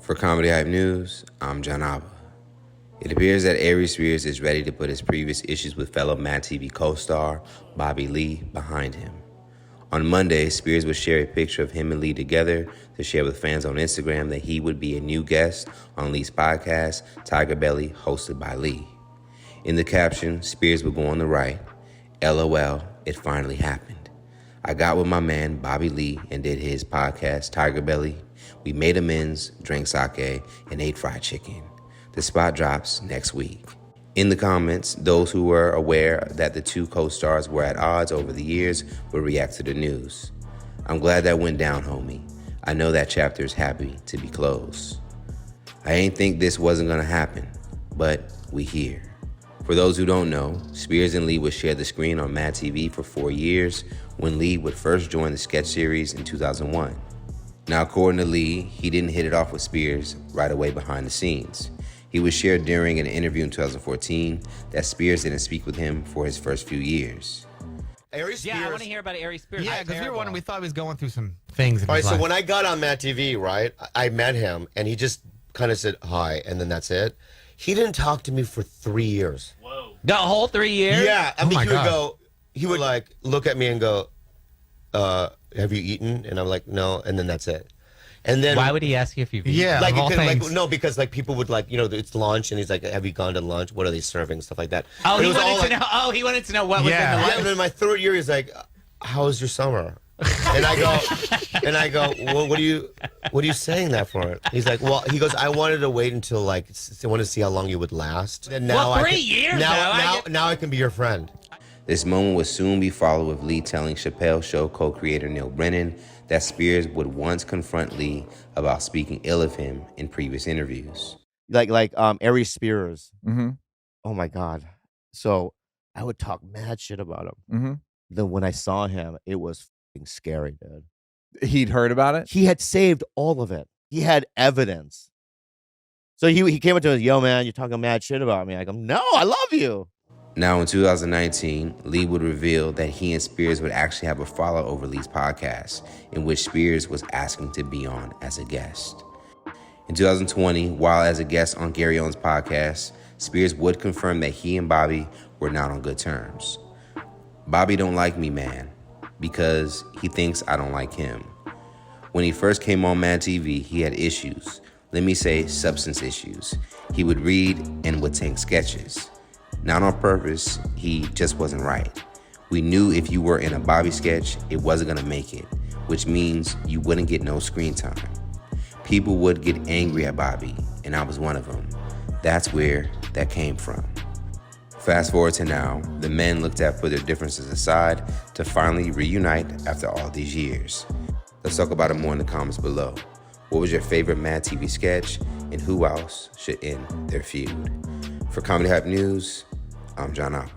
For Comedy Hype News, I'm John Abba. It appears that Aries Spears is ready to put his previous issues with fellow MadTV co-star Bobby Lee behind him. On Monday, Spears would share a picture of him and Lee together to share with fans on Instagram that he would be a new guest on Lee's podcast, Tiger Belly, hosted by Lee. In the caption, Spears would go on the right, LOL, it finally happened. I got with my man Bobby Lee and did his podcast, Tiger Belly. We made amends, drank sake, and ate fried chicken. The spot drops next week. In the comments, those who were aware that the two co-stars were at odds over the years would react to the news. I'm glad that went down, homie. I know that chapter is happy to be closed. I ain't think this wasn't gonna happen, but we here. For those who don't know, Spears and Lee would share the screen on MadTV for 4 years when Lee would first join the sketch series in 2001. Now, according to Lee, he didn't hit it off with Spears right away behind the scenes. He would share during an interview in 2014 that Spears didn't speak with him for his first few years. Aries Spears. Yeah, I want to hear about Aries Spears. Yeah, because we were wondering, we thought he was going through some things in All right, his so life. when I got on MadTV, right, I met him, and he just kind of said hi, and then that's it. He didn't talk to me for 3 years. Whoa. The whole 3 years? Yeah, I Oh mean, my God. he would like look at me and go, have you eaten? And I'm like, no, and then that's it. And then Why would he ask you if you've eaten? Yeah, like, of all things. no, because like people would like, it's lunch, and he's like, have you gone to lunch? What are they serving? Stuff like that. Oh, But it he was all, wanted to like- know. Oh, he wanted to know what was in Yeah. the Yeah, lunch. and then my third year, he's like, how was your summer? And I go, well, what are you saying that for? He's like, well, he goes, I wanted to wait until like, I wanted to see how long you would last. And now Well, I 3 can, years, now, though. now I can be your friend. This moment would soon be followed with Lee telling Chappelle Show co-creator Neil Brennan that Spears would once confront Lee about speaking ill of him in previous interviews. Like Aries Spears. Mm-hmm. Oh my God. So I would talk mad shit about him. Mm-hmm. Then when I saw him, it was fucking scary, dude. He'd heard about it? He had saved all of it. He had evidence. So he came up to us, yo man, you're talking mad shit about me. I go, no, I love you. Now, in 2019, Lee would reveal that he and Spears would actually have a follow over Lee's podcast, in which Spears was asking to be on as a guest. In 2020, while as a guest on Gary Owen's podcast, Spears would confirm that he and Bobby were not on good terms. Bobby don't like me, man, because he thinks I don't like him. When he first came on MadTV, he had issues. Let me say substance issues. He would read and would take sketches. Not on purpose, he just wasn't right. We knew if you were in a Bobby sketch, it wasn't gonna make it, which means you wouldn't get no screen time. People would get angry at Bobby, and I was one of them. That's where that came from. Fast forward to now, the men looked at put their differences aside to finally reunite after all these years. Let's talk about it more in the comments below. What was your favorite MadTV sketch, and who else should end their feud? For Comedy Hype News, I'm John Abba.